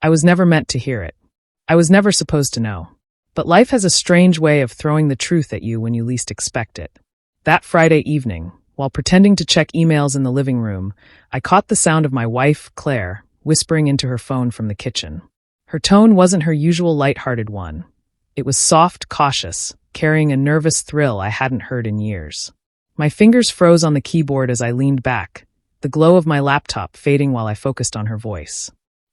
I was never meant to hear it. I was never supposed to know. But life has a strange way of throwing the truth at you when you least expect it. That Friday evening, while pretending to check emails in the living room, I caught the sound of my wife, Claire, whispering into her phone from the kitchen. Her tone wasn't her usual light-hearted one. It was soft, cautious, carrying a nervous thrill I hadn't heard in years. My fingers froze on the keyboard as I leaned back, the glow of my laptop fading while I focused on her voice.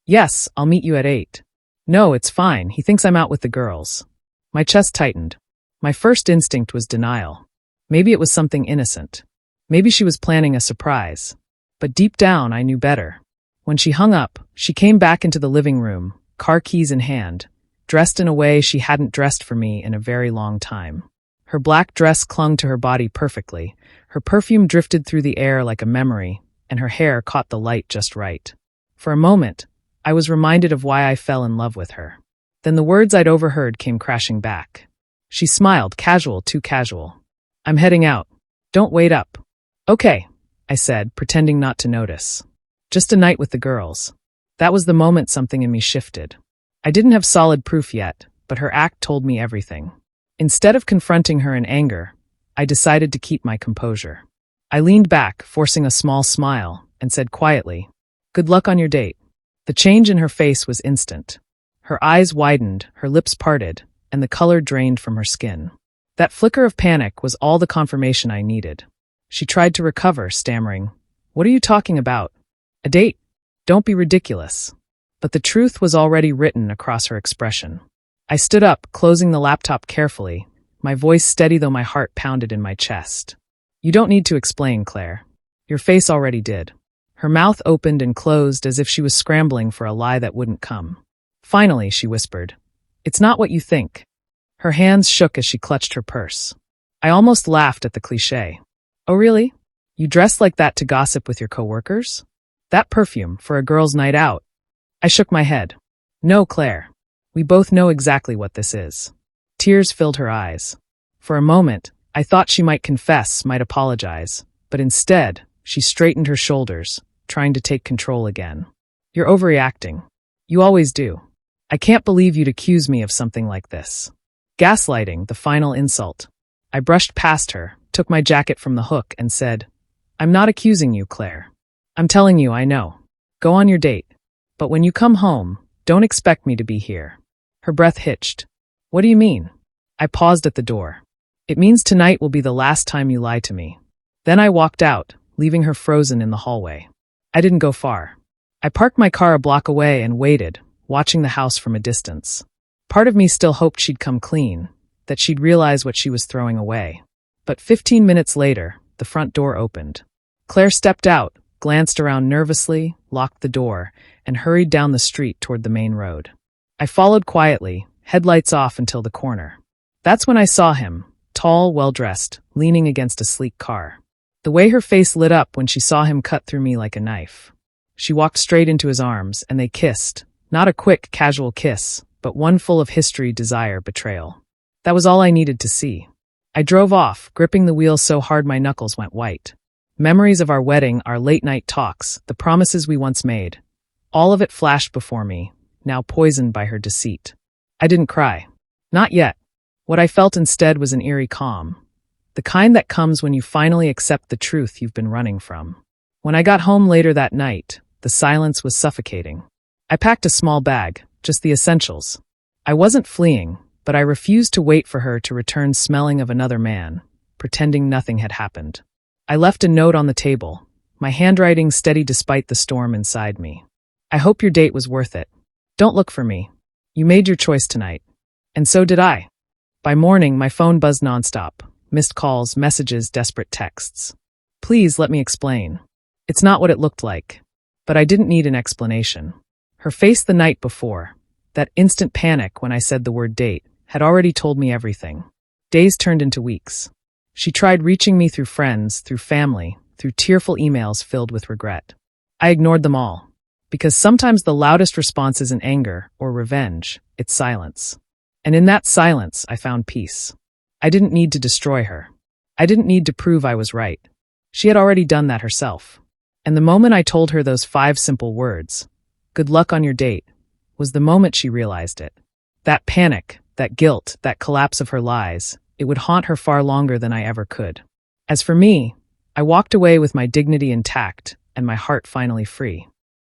"Yes, I'll meet you at 8. "No, it's fine. He thinks I'm out with the girls." My chest tightened. My first instinct was denial. Maybe it was something innocent. Maybe she was planning a surprise. But deep down, I knew better. When she hung up, she came back into the living room, car keys in hand, dressed in a way she hadn't dressed for me in a very long time. Her black dress clung to her body perfectly, her perfume drifted through the air like a memory, and her hair caught the light just right. For a moment, I was reminded of why I fell in love with her. Then the words I'd overheard came crashing back. She smiled, casual, too casual. "I'm heading out. Don't wait up." "Okay," I said, pretending not to notice. "Just a night with the girls." That was the moment something in me shifted. I didn't have solid proof yet, but her act told me everything. Instead of confronting her in anger, I decided to keep my composure. I leaned back, forcing a small smile, and said quietly, "Good luck on your date." The change in her face was instant. Her eyes widened, her lips parted, and the color drained from her skin. That flicker of panic was all the confirmation I needed. She tried to recover, stammering, "What are you talking about? A date? Don't be ridiculous." But the truth was already written across her expression. I stood up, closing the laptop carefully, my voice steady though my heart pounded in my chest. "You don't need to explain, Claire. Your face already did." Her mouth opened and closed as if she was scrambling for a lie that wouldn't come. Finally, she whispered, "It's not what you think." Her hands shook as she clutched her purse. I almost laughed at the cliché. "Oh really? You dressed like that to gossip with your coworkers? That perfume for a girl's night out?" I shook my head. "No, Claire. We both know exactly what this is." Tears filled her eyes. For a moment, I thought she might confess, might apologize, but instead, she straightened her shoulders, trying to take control again. "You're overreacting. You always do. I can't believe you'd accuse me of something like this." Gaslighting, the final insult. I brushed past her, took my jacket from the hook, and said, "I'm not accusing you, Claire. I'm telling you I know. Go on your date. But when you come home, don't expect me to be here." Her breath hitched. "What do you mean?" I paused at the door. "It means tonight will be the last time you lie to me." Then I walked out, leaving her frozen in the hallway. I didn't go far. I parked my car a block away and waited, watching the house from a distance. Part of me still hoped she'd come clean, that she'd realize what she was throwing away. But 15 minutes later, the front door opened. Claire stepped out, glanced around nervously, locked the door, and hurried down the street toward the main road. I followed quietly, headlights off until the corner. That's when I saw him, tall, well-dressed, leaning against a sleek car. The way her face lit up when she saw him cut through me like a knife. She walked straight into his arms, and they kissed. Not a quick, casual kiss, but one full of history, desire, betrayal. That was all I needed to see. I drove off, gripping the wheel so hard my knuckles went white. Memories of our wedding, our late-night talks, the promises we once made. All of it flashed before me, now poisoned by her deceit. I didn't cry. Not yet. What I felt instead was an eerie calm. The kind that comes when you finally accept the truth you've been running from. When I got home later that night, the silence was suffocating. I packed a small bag, just the essentials. I wasn't fleeing, but I refused to wait for her to return smelling of another man, pretending nothing had happened. I left a note on the table, my handwriting steady despite the storm inside me. "I hope your date was worth it. Don't look for me. You made your choice tonight." And so did I. By morning, my phone buzzed nonstop. Missed calls, messages, desperate texts. "Please let me explain." It's not what it looked like. But I didn't need an explanation. Her face the night before, that instant panic when I said the word date, had already told me everything. Days turned into weeks. She tried reaching me through friends, through family, through tearful emails filled with regret. I ignored them all. Because sometimes the loudest response isn't anger or revenge, it's silence. And in that silence, I found peace. I didn't need to destroy her. I didn't need to prove I was right. She had already done that herself. And the moment I told her those 5 simple words, "Good luck on your date," was the moment she realized it. That panic, that guilt, that collapse of her lies, it would haunt her far longer than I ever could. As for me, I walked away with my dignity intact and my heart finally free.